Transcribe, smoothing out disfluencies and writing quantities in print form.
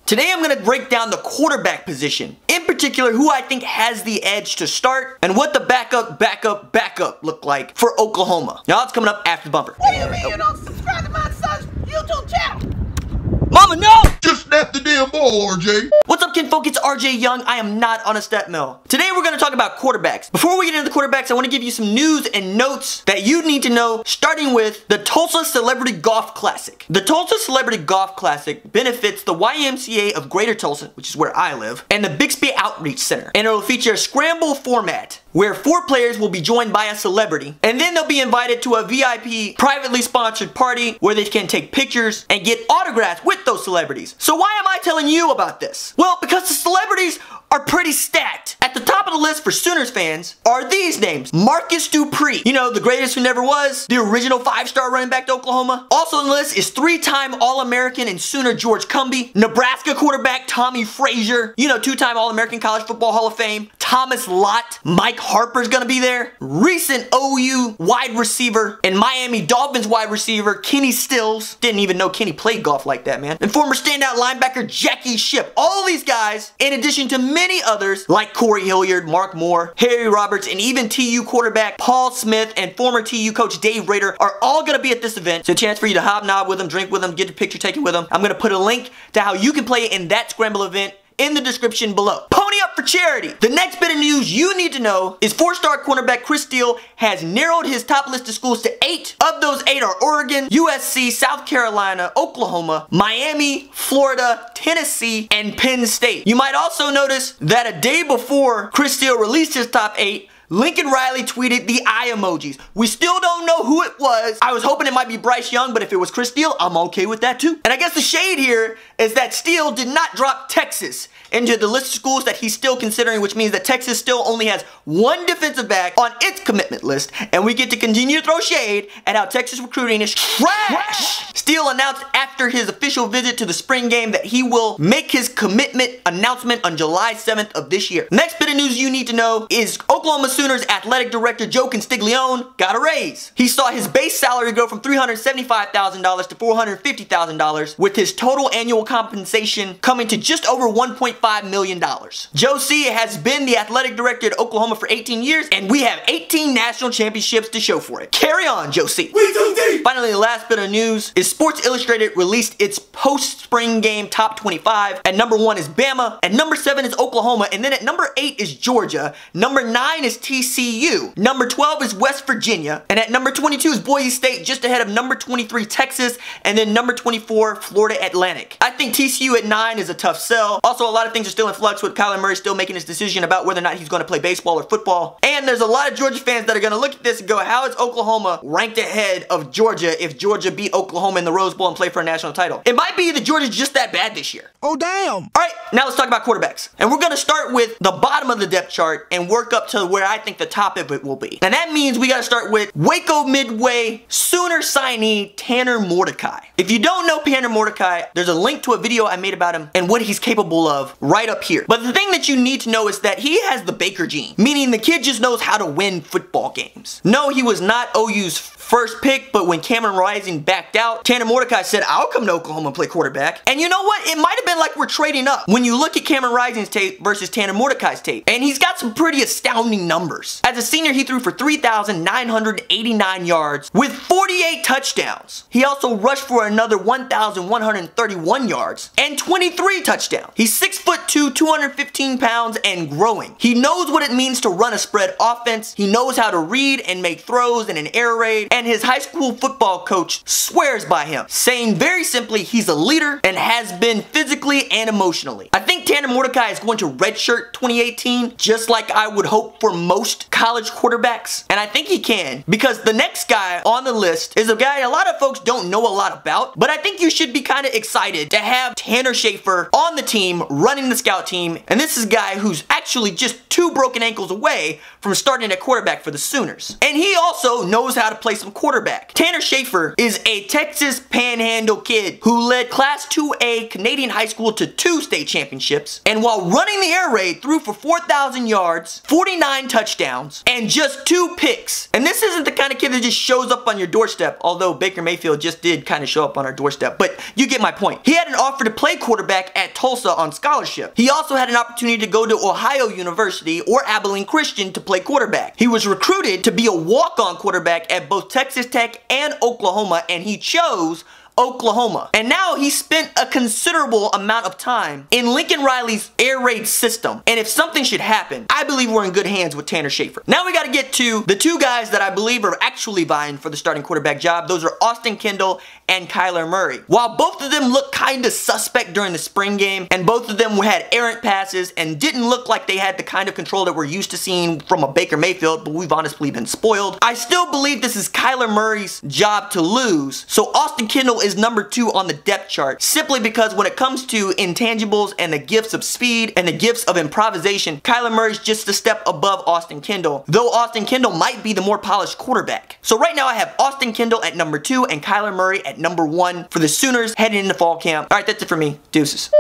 Today I'm going to break down the quarterback position, in particular who I think has the edge to start and what the backup look like for Oklahoma. Now it's coming up after the bumper. What do you mean you don't subscribe to my son's YouTube channel? Mama, no! Just snap the damn ball, RJ. What's up, kinfolk? It's RJ Young. I am not on a step mill. Today we're going to talk about quarterbacks. Before we get into the quarterbacks, I want to give you some news and notes that you need to know, starting with the TULSA Celebrity Golf Classic. The TULSA Celebrity Golf Classic benefits the YMCA of Greater Tulsa, which is where I live, and the Bixby Outreach Center. And it will feature a Scramble format where 4 players will be joined by a celebrity, and then they'll be invited to a VIP privately sponsored party where they can take pictures and get autographs with those celebrities. So why am I telling you about this? Well, because the celebrities are pretty stacked. At the top of the list for Sooners fans are these names. Marcus Dupree, you know, the greatest who never was, the original 5-star running back to Oklahoma. Also on the list is 3-time All-American and Sooner George Cumbie, Nebraska quarterback Tommie Frazier, you know, 2-time All-American College Football Hall of Fame, Thomas Lott, Mike Harper's gonna be there, recent OU wide receiver and Miami Dolphins wide receiver Kenny Stills, didn't even know Kenny played golf like that, man, and former standout linebacker Jackie Shipp. All these guys, in addition to many others like Corey Hilliard, Mark Moore, Harry Roberts, and even TU quarterback Paul Smith and former TU coach Dave Rader are all gonna be at this event. So a chance for you to hobnob with them, drink with them, get a picture taken with them. I'm gonna put a link to how you can play in that Scramble event in the description below. Pony up for charity. The next bit of news you need to know is 4-star cornerback Chris Steele has narrowed his top list of schools to 8. Of those 8 are Oregon, USC, South Carolina, Oklahoma, Miami, Florida, Tennessee, and Penn State. You might also notice that a day before Chris Steele released his top 8, Lincoln Riley tweeted the eye emojis. We still don't know who it was. I was hoping it might be Bryce Young, but if it was Chris Steele, I'm okay with that too. And I guess the shade here is that Steele did not drop Texas into the list of schools that he's still considering, which means that Texas still only has 1 defensive back on its commitment list, and we get to continue to throw shade at how Texas recruiting is trash. Steele announced after his official visit to the spring game that he will make his commitment announcement on July 7th of this year. Next bit of news you need to know is Oklahoma Sooners athletic director Joe Castiglione got a raise. He saw his base salary go from $375,000 to $450,000, with his total annual compensation coming to just over $1.5 million. Joe C has been the athletic director at Oklahoma for 18 years, and we have 18 national championships to show for it. Carry on, Joe C. We too deep. Finally, the last bit of news is Sports Illustrated released its post-spring game top 25. At number 1 is Bama, at number 7 is Oklahoma, and then at number 8 is Georgia, number 9 is TCU, number 12 is West Virginia, and at number 22 is Boise State, just ahead of number 23 Texas, and then number 24 Florida Atlantic. I think TCU at 9 is a tough sell. Also, a lot of things are still in flux with Kyler Murray still making his decision about whether or not he's going to play baseball or football. And there's a lot of Georgia fans that are going to look at this and go, how is Oklahoma ranked ahead of Georgia if Georgia beat Oklahoma in the Rose Bowl and play for a national title? It might be that Georgia's just that bad this year. Oh, damn. All right, now let's talk about quarterbacks. And we're going to start with the bottom of the depth chart and work up to where I think the top of it will be. And that means we got to start with Waco Midway Sooner signee Tanner Mordecai. If you don't know Tanner Mordecai, there's a link to a video I made about him and what he's capable of right up here. But the thing that you need to know is that he has the Baker gene, meaning the kid just knows how to win football games. No, he was not OU's first pick, but when Cameron Rising backed out, Tanner Mordecai said, I'll come to Oklahoma and play quarterback. And you know what? It might have been like we're trading up when you look at Cameron Rising's tape versus Tanner Mordecai's tape. And he's got some pretty astounding numbers. As a senior, he threw for 3,989 yards with 48 touchdowns. He also rushed for another 1,131 yards and 23 touchdowns. He's 6'2", 215 pounds and growing. He knows what it means to run a spread offense. He knows how to read and make throws in an air raid. And his high school football coach swears by him, saying very simply he's a leader and has been physically and emotionally. I think Tanner Mordecai is going to redshirt 2018, just like I would hope for most college quarterbacks. And I think he can, because the next guy on the list is a guy a lot of folks don't know a lot about, but I think you should be kind of excited to have Tanner Schafer on the team, running the scout team. And this is a guy who's actually just 2 broken ankles away from starting at quarterback for the Sooners. And he also knows how to play some some quarterback. Tanner Schafer is a Texas Panhandle kid who led Class 2A Canadian high school to 2 state championships, and while running the air raid threw for 4,000 yards, 49 touchdowns, and just 2 picks. And this isn't the kind of kid that just shows up on your doorstep, although Baker Mayfield just did kind of show up on our doorstep, but you get my point. He had an offer to play quarterback at Tulsa on scholarship. He also had an opportunity to go to Ohio University or Abilene Christian to play quarterback. He was recruited to be a walk-on quarterback at both Texas Tech and Oklahoma, and he chose Oklahoma. And now he spent a considerable amount of time in Lincoln Riley's air raid system. And if something should happen, I believe we're in good hands with Tanner Schafer. Now we got to get to the 2 guys that I believe are actually vying for the starting quarterback job. Those are Austin Kendall and Kyler Murray. While both of them looked kind of suspect during the spring game, and both of them had errant passes and didn't look like they had the kind of control that we're used to seeing from a Baker Mayfield, but we've honestly been spoiled, I still believe this is Kyler Murray's job to lose. So Austin Kendall is number 2 on the depth chart, simply because when it comes to intangibles and the gifts of speed and the gifts of improvisation, Kyler Murray's just a step above Austin Kendall, though Austin Kendall might be the more polished quarterback. So right now I have Austin Kendall at number 2 and Kyler Murray at number 1 for the Sooners heading into fall camp. Alright, that's it for me. Deuces.